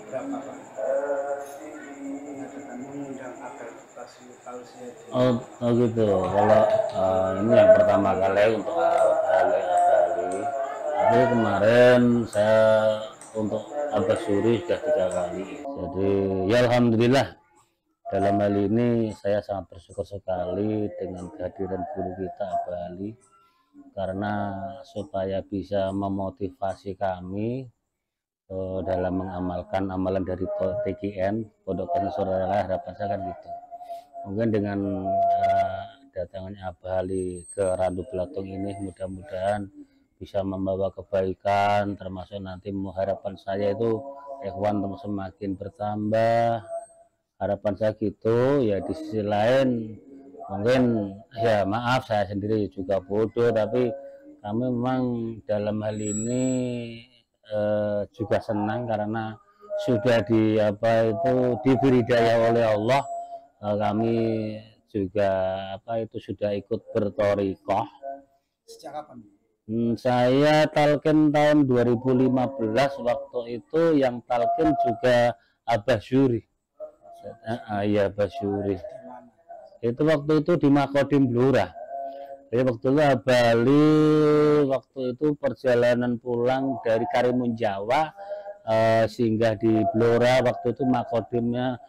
berapa Pak? Mengundang agar tausiah. Oh gitu. Kalau ini yang pertama kali untuk ahli. Tapi kemarin saya untuk Abah Suri sudah 3 kali. Jadi ya alhamdulillah, dalam hal ini saya sangat bersyukur sekali dengan kehadiran guru kita Abah Ali, karena supaya bisa memotivasi kami dalam mengamalkan amalan dari TKN Pondok Pesantren Suralaya. Harapan saya kan gitu. Mungkin dengan datangnya Abah Ali ke Randu Belatung ini mudah-mudahan bisa membawa kebaikan, termasuk nanti harapan saya itu ikhwan semakin bertambah. Harapan saya gitu. Ya di sisi lain mungkin ya maaf, saya sendiri juga bodoh, tapi kami memang dalam hal ini juga senang karena sudah diberi daya oleh Allah. Kami juga sudah ikut berthariqah. Sejak kapan? Saya talqin tahun 2015, waktu itu yang talqin juga Abah Suri. Iya, Abah Suri. Itu waktu itu di Makodim Blora. Jadi waktu itu Abah Ali waktu itu perjalanan pulang dari Karimun Jawa, singgah di Blora. Waktu itu Makodimnya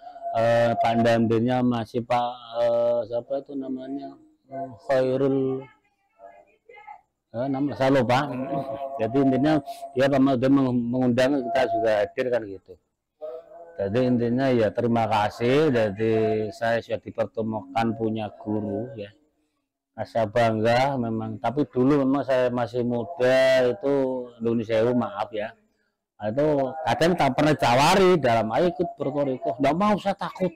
pandambennya masih Pak siapa itu namanya, Khairul, nama saya lupa. Jadi intinya dia mengundang, kita juga hadir kan gitu. Jadi intinya ya terima kasih. Jadi saya sudah dipertemukan punya guru ya. Saya bangga memang, tapi dulu memang saya masih muda, itu Indonesia maaf ya. Itu kadang tak pernah tawari dalam ayo ikut berthariqah, enggak mau, saya takut.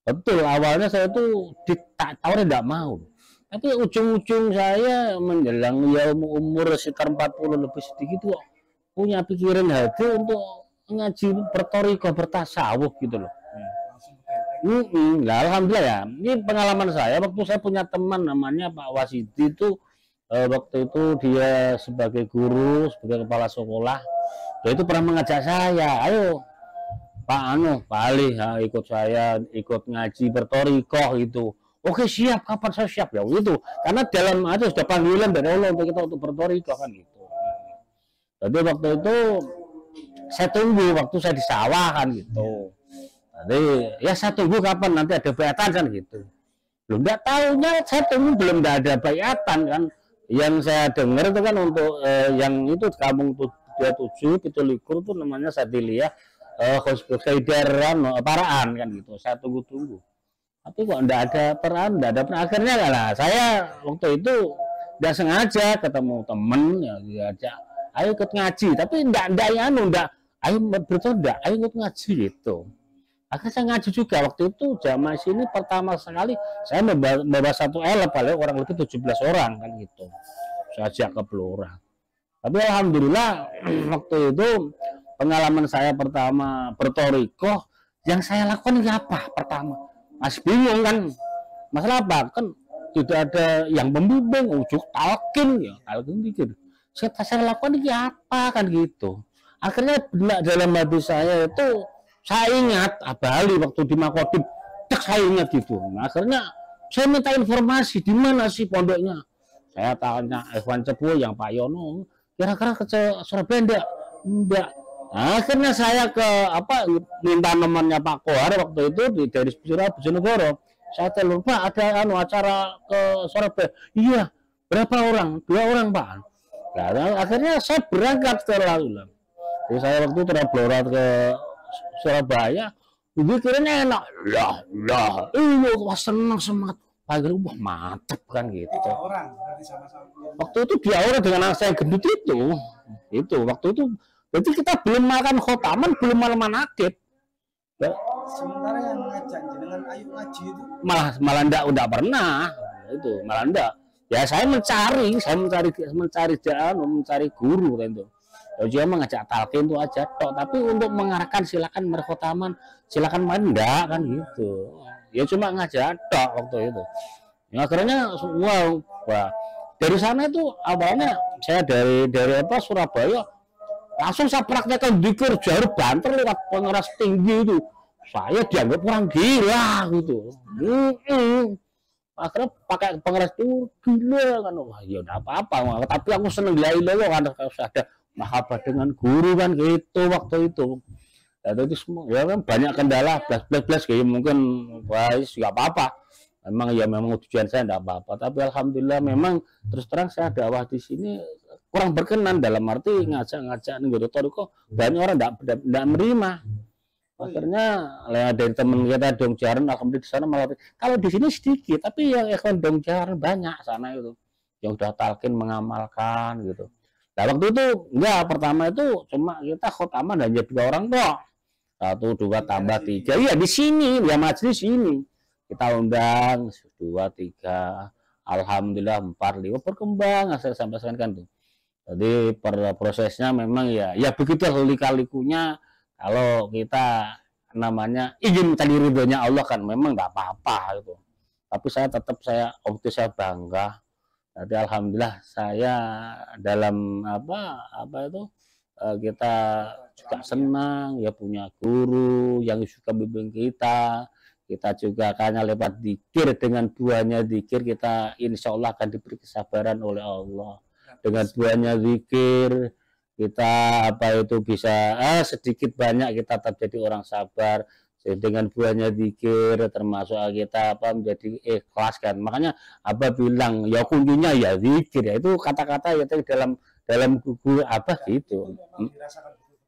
Betul, awalnya saya itu ditawari enggak mau. Tapi ujung-ujung saya menjelang ya umur sekitar 40 lebih sedikit kok punya pikiran hati untuk ngaji berthariqah, bertasawuf gitu loh. Nah, alhamdulillah ya. Ini pengalaman saya waktu saya punya teman namanya Pak Wasidi itu, waktu itu dia sebagai guru, sebagai kepala sekolah, dia itu pernah mengajak saya, ayo Pak Ali ya, ikut saya ikut ngaji berthariqah gitu. Oke siap, kapan saya siap ya gitu. Karena dalam aja sudah panggilan dari Allah untuk kita untuk berthariqah kan gitu. Jadi waktu itu saya tunggu waktu saya di sawah kan gitu. Jadi ya saya tunggu kapan nanti ada bayatan kan gitu. Belum nggak tahunya saya tunggu belum ada bayatan kan. Yang saya dengar itu kan untuk yang itu kampung 27 Pitulikur itu namanya Sadilia Khaidaran Paraan kan gitu. Saya tunggu-tunggu. Tapi kok enggak ada peran, enggak ada peran. Akhirnya lah saya waktu itu enggak sengaja ketemu temen ya diajak ayo ikut ngaji, tapi enggak ayo bertobat, ayo ikut ngaji gitu. Akhirnya saya ngaji juga. Waktu itu jamaah sini pertama sekali saya membawa satu elep, paling orang lebih 17 orang kan gitu. Saya ajak ke Blora. Tapi alhamdulillah waktu itu pengalaman saya pertama berthariqah, yang saya lakukan ini apa pertama? Masih bingung kan, masalah apa kan tidak ada yang membimbing, ujuk talqin ya, talqin dikit. Saya lakukan ini apa kan gitu. Akhirnya dalam hati saya itu saya ingat Abah Ali waktu di Makodim, saya ingat gitu. Nah, akhirnya saya minta informasi di mana sih pondoknya. Saya tanya Ikhwan Cepu yang Pak Yono, kira-kira ke Surabaya enggak. Nah, akhirnya saya minta nomornya Pak Kohar waktu itu dari Bojonegoro. Saya telepon, Pak ada acara ke Surabaya. Iya, berapa orang? 2 orang Pak. Nah, akhirnya saya berangkat ke Lalu. Jadi saya waktu itu dari Blora ke Surabaya. Gue kiranya enak. Wah senang semangat. Pagi wah mantap kan gitu. 3 orang berarti sama-sama. Waktu itu 2 orang dengan anak saya gendut itu. Waktu itu. Jadi kita belum makan khotaman, belum malam manakib. Ya. Sementara yang ngajak jenengan ayo ngaji itu Malah enggak pernah. Itu malah enggak. Ya saya mencari guru kan itu. Ya dia mengajak talqin itu aja tok, tapi untuk mengarahkan silakan berkhotaman, silakan main enggak kan gitu. Ya cuma ngajak tok waktu itu. Ya akhirnya semua dari sana itu awalnya saya dari Surabaya Langsung saya praktekkan dikir jarum banter lewat pengeras tinggi itu. Saya dianggap orang gila gitu. Akhirnya pakai pengeras itu gila kan. Wah, ya udah apa-apa. Tapi aku seneng la ilaha kan ada mahabbah dengan guru kan gitu waktu itu. Itu semua ya kan banyak kendala plus kayak mungkin wah nggak apa-apa. Memang tujuan saya enggak apa-apa, tapi alhamdulillah memang terus terang saya dakwah di sini kurang berkenan dalam arti ngajak-ngajak nih kok banyak orang enggak menerima. Akhirnya dari teman kita dong jaran alhamdulillah di sana malah kalau di sini sedikit, tapi yang ikhwan dong jaran banyak sana itu yang udah talqin mengamalkan gitu. Nah waktu itu enggak, pertama itu cuma kita khotamah dan jadi 2 orang kok. 1, 2 tambah 3. Iya di sini ya majelis ini. Kita undang 2, 3, alhamdulillah 4, 5 berkembang sampai sekarang kan tuh. Jadi prosesnya memang ya begitu lika-likunya kalau kita namanya ingin mencari ridhonya Allah kan memang nggak apa-apa gitu. Tapi saya tetap waktu saya bangga. Jadi alhamdulillah saya dalam apa itu kita juga senang ya punya guru yang suka bimbing kita. Kita juga karena lewat zikir, dengan buahnya zikir kita insya Allah akan diberi kesabaran oleh Allah. Dengan buahnya zikir kita bisa sedikit banyak kita tetap jadi orang sabar. Dengan buahnya zikir termasuk kita menjadi ikhlas kan. Makanya bilang ya kuncinya ya zikir ya itu kata-kata ya dalam buku gitu.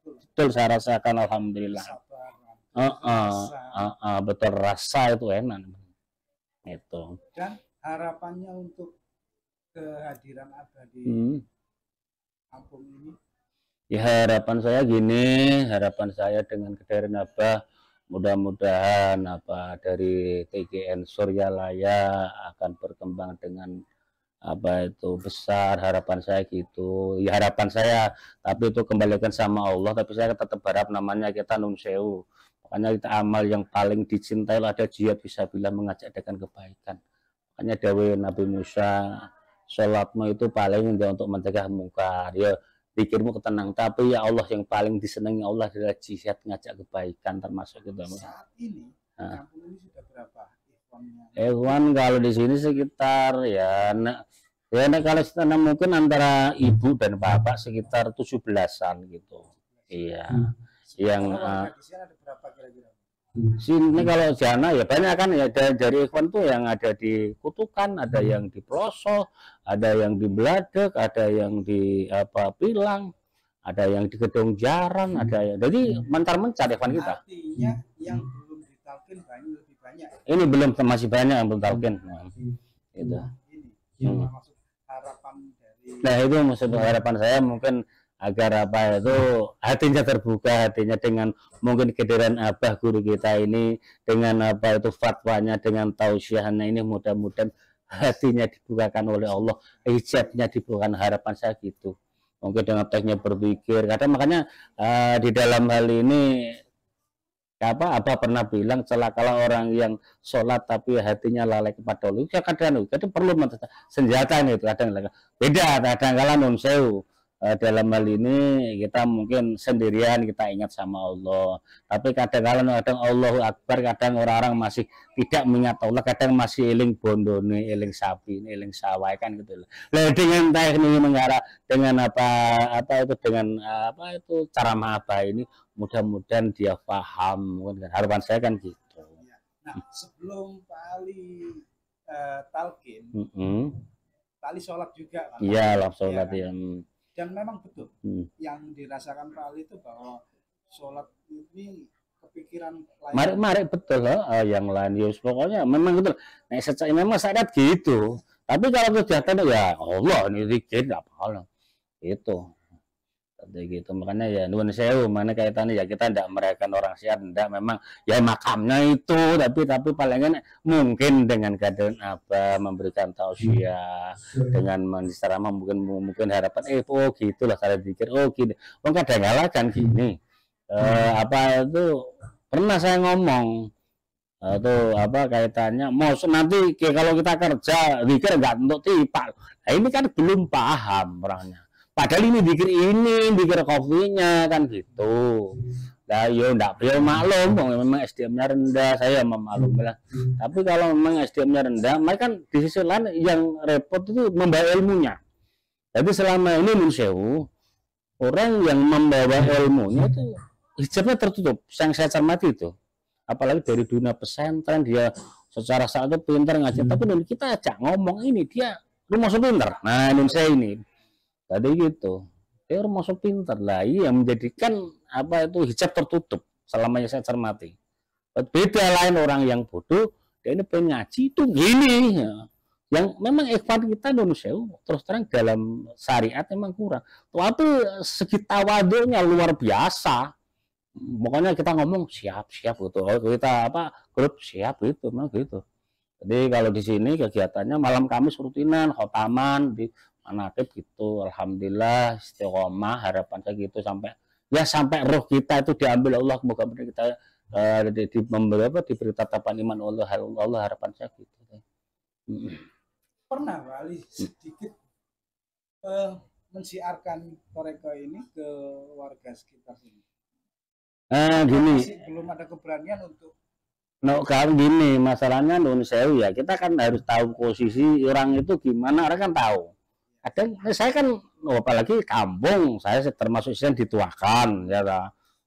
Betul saya rasakan alhamdulillah. Betul rasa itu enak itu. Dan harapannya untuk kehadiran Abah di kampung ini? Ya harapan saya gini, harapan saya dengan kehadiran Abah mudah-mudahan dari TGN Suryalaya akan berkembang dengan besar, harapan saya gitu. Ya harapan saya, tapi itu kembalikan sama Allah, tapi saya tetap berharap namanya kita nun sewu. Makanya kita amal yang paling dicintai ada jihad fisabilillah mengajak dengan kebaikan. Makanya dawuh Nabi Musa, sholatmu itu paling untuk mencegah mungkar. Ya pikirmu ketenang, tapi ya Allah yang paling disenangi Allah adalah jihad ngajak kebaikan termasuk itu. Saat ini kampung ini sudah berapa ikhwannya? Ikhwan kalau di sini sekitar kalau sekitar mungkin antara ibu dan bapak sekitar 17-an gitu. Iya. Yang ada berapa kira-kira? Sini kalau jana ya banyak kan ya dari ikhwan tuh yang ada di Kutukan, ada yang di Ploso, ada yang di Bladek, ada yang di Pilang, ada yang di Gedong Jaran, ada yang jadi mencar-mencar ikhwan kita. Artinya yang belum ditalkin lebih banyak. Ini belum masih banyak yang belum talqin. Itu. Ini maksud harapan dari. Nah itu maksud harapan saya mungkin agar itu hatinya terbuka, hatinya dengan mungkin kehadiran Abah guru kita ini dengan itu fatwanya, dengan tausiahnya ini mudah-mudahan hatinya dibukakan oleh Allah, hijabnya dibukakan, harapan saya gitu. Mungkin dengan tekniknya berpikir, kadang makanya di dalam hal ini Abah pernah bilang celakalah orang yang sholat tapi hatinya lalai kepada Allah. Ya kadang perlu senjata itu kadang beda, kadang-kadang nun sewu. Dalam hal ini kita mungkin sendirian kita ingat sama Allah, tapi kadang-kadang Allahu Akbar, kadang orang-orang masih tidak mengingat Allah, kadang masih eling bondone, eling sapi, eling sawah kan gitu loh. Dengan teknik mengarah dengan dengan cara mahabah ini mudah-mudahan dia paham, harapan saya kan gitu. Nah sebelum Pak Ali talqin, Pak Ali sholat juga kan? Iya lah sholat ya. Dan memang betul yang dirasakan Pak Ali itu bahwa sholat ini kepikiran lain. Mari betul loh, yang lain ya pokoknya memang betul. Nah, memang syariat gitu. Tapi kalau kegiatan ya Allah ini zikir nggak apa-apa itu. Gitu makanya ya nuwun sewu mana kaitannya ya kita tidak merayakan orang syariat, tidak memang ya makamnya itu, tapi palingan mungkin dengan keadaan memberikan tausiah dengan menceramah mungkin harapan gitulah cara pikir gini kadang-kadang kan gini itu pernah saya ngomong itu kaitannya mau nanti kalau kita kerja pikir nggak untuk tipak. Nah, ini kan belum paham orangnya. Padahal ini dikir kopinya kan gitu. Nah, yo ndak yo maklum, memang SDM-nya rendah, saya memaklumi lah. Tapi kalau memang SDM-nya rendah, mereka kan di sisi lain yang repot itu membawa ilmunya. Jadi selama ini Nun Sewu, orang yang membawa ilmunya itu hijabnya tertutup. Yang saya cermati itu, apalagi dari dunia pesantren dia secara saat itu pintar ngaji, tapi kita ajak ngomong ini dia rumah pintar. Nah, Indonesia ini, jadi gitu. Dia rumah pintar lah, yang menjadikan apa itu hijab tertutup selama saya cermati. Beda lain orang yang bodoh, dia ini pengen ngaji itu gini. Ya. Yang memang ikhwan kita Indonesia terus terang dalam syariat memang kurang. Tapi segi tawadhunya luar biasa. Pokoknya kita ngomong siap gitu. Kita apa grup siap gitu, memang gitu. Jadi kalau di sini kegiatannya malam Kamis rutinan, khotaman di manaqib gitu. Alhamdulillah istiqomah, harapan saya gitu sampai ya sampai roh kita itu diambil Allah, semoga kita diberi tatapan iman Allah, harapan saya gitu. Pernah kali sedikit mensiarkan Toreko ini ke warga sekitar sini. Gini. Masih belum ada keberanian untuk. No, kalau gini masalahnya Nun Sewu ya, kita kan harus tahu posisi orang itu gimana, orang kan tahu. Kadang saya kan apalagi kampung, saya termasuk yang dituakan ya.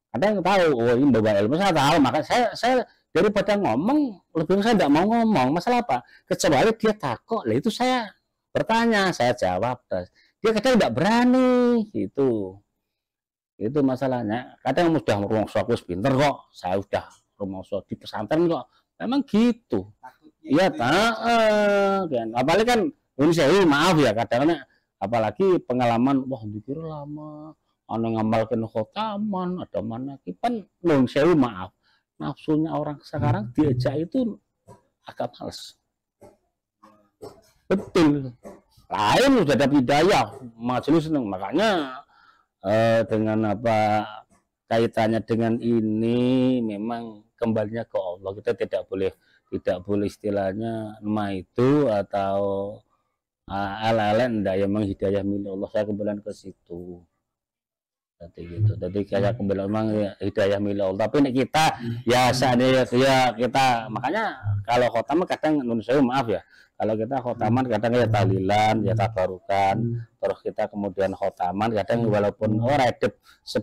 Kadang tahu, oh ini bawa ilmu saya tahu, maka saya daripada ngomong lebih saya tidak mau ngomong. Masalah apa? Kecuali dia takut, lah itu saya bertanya, saya jawab. Dia kadang tidak berani, itu masalahnya. Kadang sudah rumongso aku pinter kok, saya sudah rumongso di pesantren kok, memang gitu. Iya kan, apalagi kan Indonesia maaf ya kadang-kadang, apalagi pengalaman wah dikira lama, ana ngamalkeun khotaman, ada mana kan Indonesia maaf. Nafsunya orang sekarang diajak itu agak males. Betul. Lain sudah ada hidayah, majelis seneng. Makanya dengan apa kaitannya dengan ini memang kembalinya ke Allah. Kita tidak boleh istilahnya nama itu atau ala-ala ndak yang menghidayah milik Allah. Saya kembali ke situ. Gitu. Jadi kayak kembali memang ya, hidayah milik Allah. Tapi kita ya seadanya ya kita makanya kalau khotam kadang Indonesia maaf ya. Kalau kita khotaman kadang ya tahlilan, ya tabarukan, terus kita kemudian khotaman kadang walaupun redep 10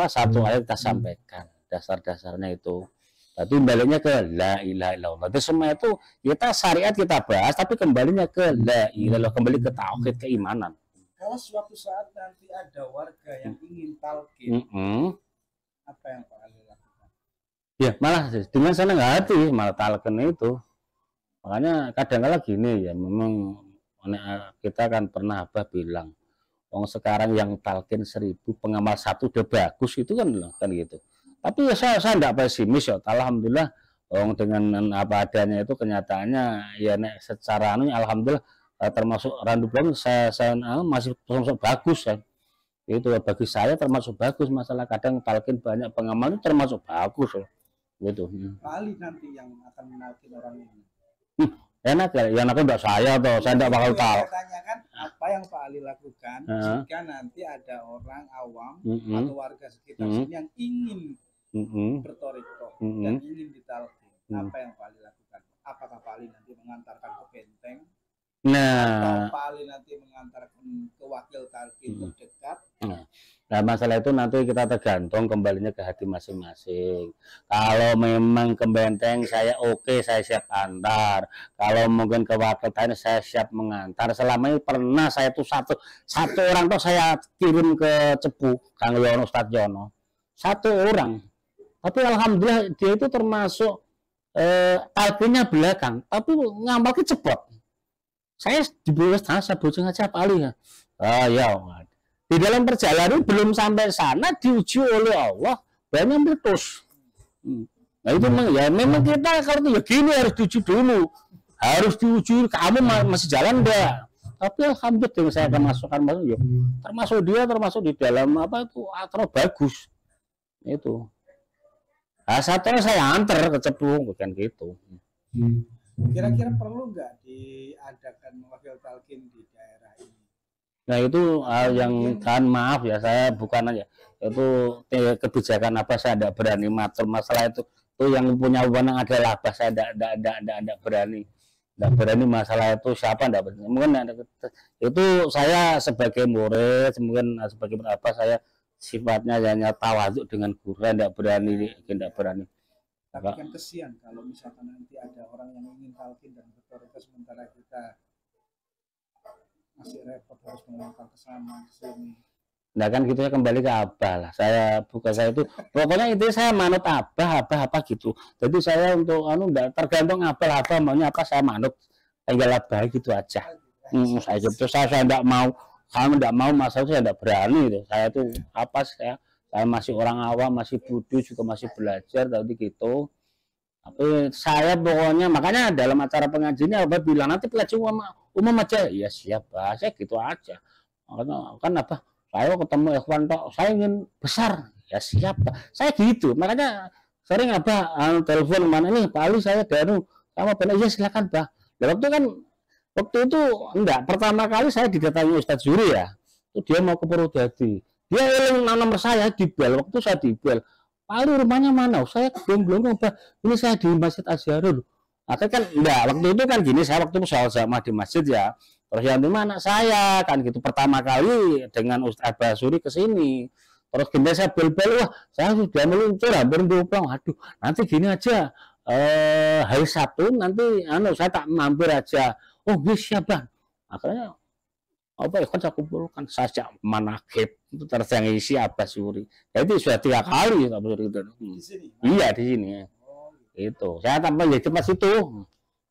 satu ayat kita sampaikan dasar-dasarnya itu. Tapi baliknya ke la ilaha illallah. Itu semua itu kita syariat kita bahas, tapi kembalinya ke la ilaha illallah, kembali ke tauhid keimanan. Kalau suatu saat nanti ada warga yang ingin talqin, apa yang Pak Ali lakukan? Ya malah dengan senang hati malah talqin itu. Makanya kadang-kadang gini ya, memang kita kan pernah bilang, sekarang yang talqin 1000 pengamal 1 udah bagus itu kan gitu. Tapi ya saya tidak pesimis ya, alhamdulillah dengan apa adanya itu kenyataannya ya secara alhamdulillah termasuk Randu Blong saya masih termasuk bagus ya. Itu bagi saya termasuk bagus, masalah kadang talqin banyak pengamal itu termasuk bagus ya. Gitu. Pak Ali nanti yang akan menalkin orang ini. Enak ya, yang aku enggak saya toh, saya enggak bakal tahu. Saya tanyakan apa yang Pak Ali lakukan jika nanti ada orang awam atau warga sekitar sini yang ingin bertoriko dan ingin ditalqin, apa yang Pak Ali lakukan? Apakah Pak Ali nanti mengantarkan ke benteng? Atau Pak Ali nanti mengantarkan ke wakil talqin terdekat? Nah, masalah itu nanti kita tergantung kembalinya ke hati masing-masing. Kalau memang ke benteng saya oke, saya siap antar. Kalau mungkin ke wakil talqin saya siap mengantar. Selama ini pernah saya tuh satu orang tuh saya kirim ke Cepu, Kang Yono, Ustadz Yono. 1 orang. Tapi alhamdulillah dia itu termasuk talqinnya belakang, tapi ngamalnya cepat. Saya dibuat saya boceng aja Pak Ali ya. Ya. Di dalam perjalanan belum sampai sana diuji oleh Allah banyak meletus. Nah itu memang kita kalau ya gini harus diuji dulu, harus diuji kamu masih jalan enggak. Tapi alhamdulillah yang saya akan masukkan ya, termasuk dia termasuk di dalam apa itu atro bagus itu. Nah, satu saya antar ke Cepu bukan gitu. Kira-kira perlu nggak diadakan wakil talqin di daerah ini? Nah itu yang kan maaf ya, saya bukan aja itu kebijakan apa, saya tidak berani matur masalah itu yang punya wewenang adalah apa, saya tidak berani, masalah itu siapa tidak berani. Mungkin itu saya sebagai murid, mungkin sebagai apa, saya sifatnya hanya tawaduk dengan guru, tidak berani. Tapi kan kesian kalau misalkan nanti ada orang yang ingin talqin dan bertoriqah sementara kita masih repot harus mengantar ke sana ke sini. Nah kan gitu ya, kembali ke Abah lah. Saya itu pokoknya itu saya manut Abah apa gitu. Jadi saya untuk enggak tergantung Abah maunya apa, saya manut tinggal Abah gitu aja. Saya gitu, saya enggak mau, kalau enggak mau masalah saya enggak berani itu. Saya tuh apa, saya masih orang awam, masih bodoh juga, masih belajar tadi gitu. Tapi saya pokoknya, makanya dalam acara pengajiannya Abah bilang nanti pelajar umum aja, ya siap bahasa gitu aja. Makanya kan apa, saya ketemu ikhwan tok, saya ingin besar, ya siap saya gitu. Makanya sering apa telepon, mana nih Pak Ali, saya Danu sama benar, ya silakan Bah. Waktu itu enggak, pertama kali saya didatangi Ustadz Zuri ya, itu dia mau ke Purwodadi, dia eling nomor saya di bel, waktu saya di bel, Pak Ali rumahnya mana? Saya belum Bah, ini saya di Masjid Azharul. Akhirnya kan enggak, waktu itu kan gini, saya waktu itu soal jamaah di masjid ya, terus yang di mana saya kan gitu, pertama kali dengan Ustadz Basuri ke sini, terus gini saya bel-bel, wah saya sudah meluncur hampir pulang, aduh nanti gini aja, hari Sabtu nanti saya tak mampir aja, oh bisa Bang. Akhirnya apa ya kan saya kumpulkan sajak manakib itu terjangisi Basuri, jadi sudah 3 kali Basuri itu. Iya di sini. Itu saya tambah jadi pas itu,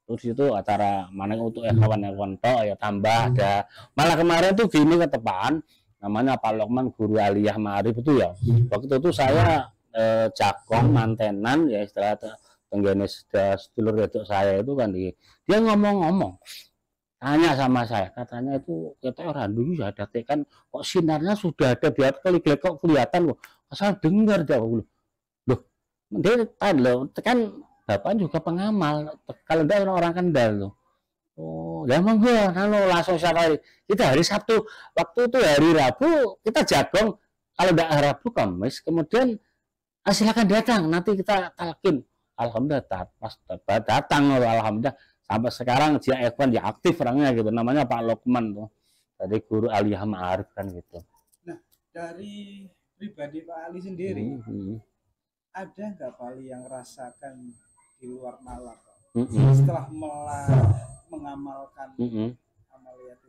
terus itu acara mana untuk kawan-kawan tok ya, tambah ada malah kemarin tuh gini ke depan, namanya Pak Lokman guru aliyah ma'arif itu ya, waktu itu saya jagong mantenan ya, istilah tenggene sedulur wedok saya itu kan, dia ngomong tanya sama saya, katanya itu kita orang dulu ya ada kan kok sinarnya sudah ada di atas kali kok kelihatan loh, asal dengar jauh loh, dia kan bapak juga pengamal, kalau enggak orang Kendal loh. Oh, ya monggo, langsung siapa kita hari Sabtu, waktu itu hari Rabu kita jagong, kalau enggak hari Rabu Kamis, kemudian silakan datang, nanti kita talqin. Alhamdulillah pas datang, alhamdulillah sampai sekarang dia Evan ya aktif orangnya gitu, namanya Pak Lokman tuh, dari guru aliyah ma'arif kan gitu. Nah dari pribadi Pak Ali sendiri, ada nggak Pak Ali yang rasakan di luar nalar setelah mengamalkan amaliyat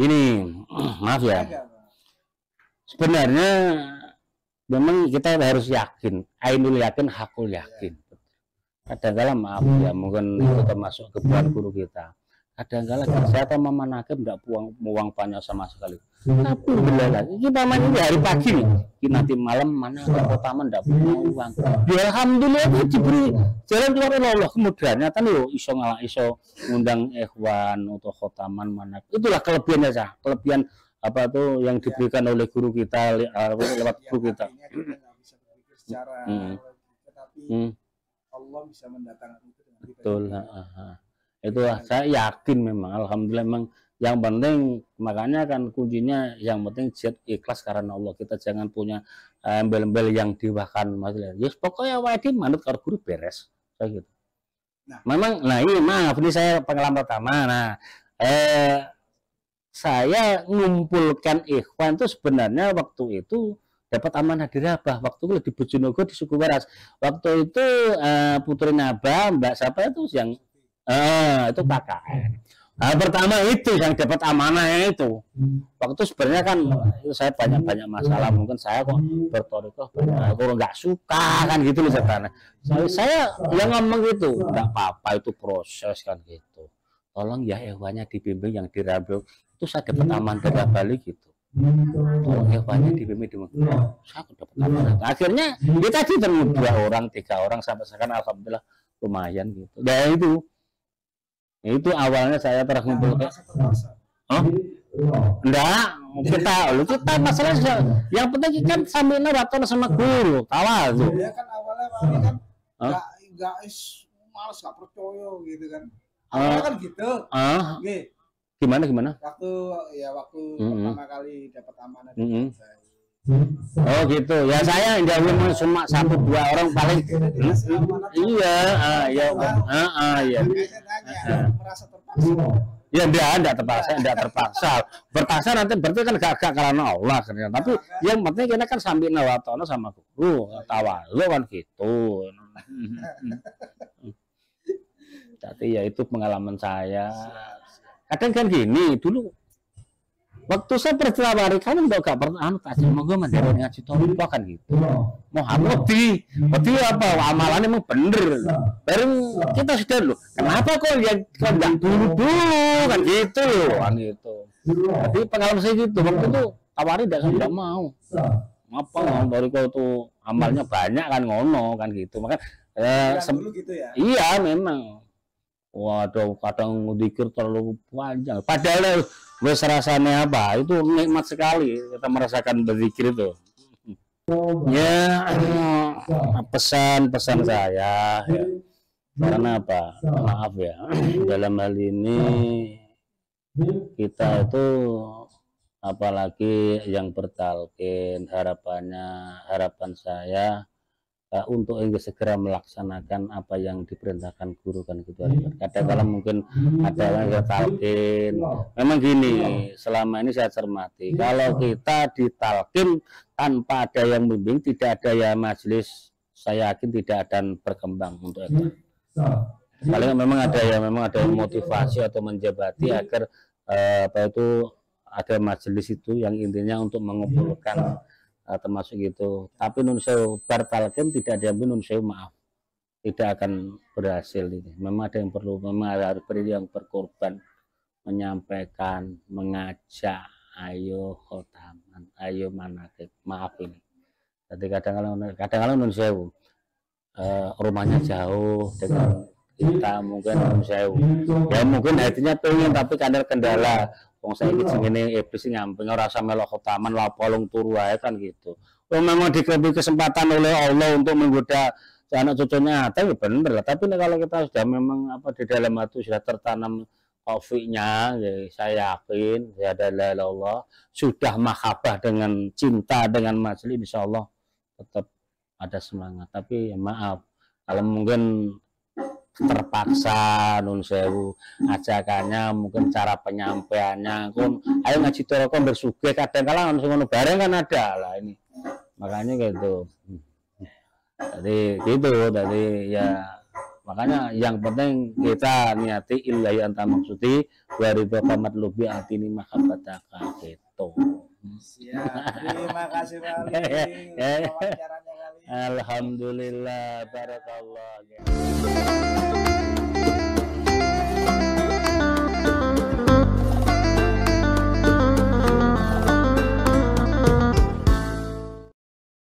ini? Maaf ya, sebenarnya memang kita harus yakin, ainul yakin hakul yakin. Kadang-kala maaf ya, mungkin itu termasuk kebutuhan guru kita, kadang-kala saya atau mama nakib tidak uang banyak sama sekali, tapi benar kita main di hari pagi nih, nanti malam mana ke taman tidak punya uang, ya alhamdulillah itu diberi jalan keluar Allah. Kemudian nyata nih iso undang ikhwan untuk khotaman mana, itulah kelebihannya sah, kelebihan apa tuh yang diberikan oleh guru kita lewat guru kita. Secara tetapi Allah bisa mendatangkan itu dengan kita. Betul. Itu saya yakin memang, alhamdulillah memang yang penting, makanya kan kuncinya yang penting jihad ikhlas karena Allah. Kita jangan punya embel-embel yang diwakan masalah. Yes, pokoknya wajib manut karo guru beres kayak gitu. Memang ini maaf, ini saya pengalaman pertama. Saya ngumpulkan ikhwan itu sebenarnya waktu itu dapat amanah dari Abah, waktu itu di Bojonegoro di Suku Waras. Waktu itu putri Abah, Mbak siapa itu yang itu KKN. Pertama itu yang dapat amanahnya itu. Waktu itu sebenarnya kan saya banyak masalah, mungkin saya kok bertorikoh banyak, kok nggak suka kan gitu loh sebenarnya. Saya yang ngomong gitu, nggak apa-apa itu proses kan gitu. Tolong ya hewannya dibimbing yang dirabu, itu saya dapat amanah dari balik gitu. Tolong hewannya dibimbing saya dapat amanah. Akhirnya kita ketemu 2 orang, 3 orang sampai sekarang alhamdulillah lumayan gitu. Dan itu awalnya saya terkumpul enggak, kita masalah yang penting kan sambil naraton sama guru awal tuh. Ya kan awalnya kan enggak malas, enggak percaya gitu kan. Awalnya kan gitu. Gimana? Waktu pertama kali dapat amanah. Oh gitu. Ya saya enggak cuma 1-2 orang paling. Iya, ya. Merasa terpaksa. Ya enggak terpaksa. Berpaksa nanti berarti kan gak karena Allah kan. Tapi yang penting kita kan sambil nawatono sama guru, tawalu kan gitu. Jadi ya itu pengalaman saya. Kadang kan gini dulu. Waktu saya pertawari kan gak pernah tak mau gue mandiri ngaji toriko kan gitu. Mau hati apa amalannya emang bener. Baru kita sudah loh. Kenapa kok yang nggak dulu kan gitu kan gitu. Jadi pengalaman saya gitu waktu itu tawari tidak mau. Apa toriko itu amalnya banyak kan ngono kan gitu. Maka dulu gitu ya. Iya memang. Waduh, kadang dikir terlalu panjang. Padahal wes rasanya apa? Itu nikmat sekali kita merasakan berzikir itu. Ya, pesan-pesan saya ya. Karena apa? Maaf ya. Dalam hal ini kita itu apalagi yang bertalqin harapan saya untuk segera melaksanakan apa yang diperintahkan guru kan gitu. Kadang-kadang mungkin ada yang talqin. Memang gini, selama ini saya cermati, kalau kita ditalqin tanpa ada yang membimbing, tidak ada ya majelis, saya yakin tidak akan berkembang untuk itu. Paling memang ada motivasi atau menjabati agar ada majelis itu yang intinya untuk mengumpulkan termasuk gitu. Tapi nun sewu bertalqin tidak diambil nun sewu, maaf tidak akan berhasil ini. Memang ada yang perlu, memang harus yang berkorban, menyampaikan, mengajak, ayo khotaman, ayo manakib, maaf ini. Jadi kadang-kadang nun sewu rumahnya jauh dengan kita, mungkin nun sewu ya mungkin hatinya pengen tapi kadang kendala. Wong saya ini iblis nyamping rasa melok khotaman lapolong turu aja kan gitu. Memang dikasih kesempatan oleh Allah untuk menggoda anak cucunya, tapi bener lah. Tapi kalau kita sudah memang di dalam hati sudah tertanam taufiknya, ya, saya yakin ya adalah Allah sudah mahabbah dengan cinta dengan majelis, insya Allah tetap ada semangat. Tapi ya maaf kalau mungkin terpaksa nun sewu ajakannya, mungkin cara penyampaiannya kun ayo ngaji toriko bersugih, kadang-kadang ngono bareng kan ada lah ini, makanya gitu. Jadi ya makanya yang penting kita niati illahi anta maksudi waridho pamat lubi atini mahabbataka gitu. Siap, terima kasih Pak Ali wawancaranya kali. Alhamdulillah, barakallah.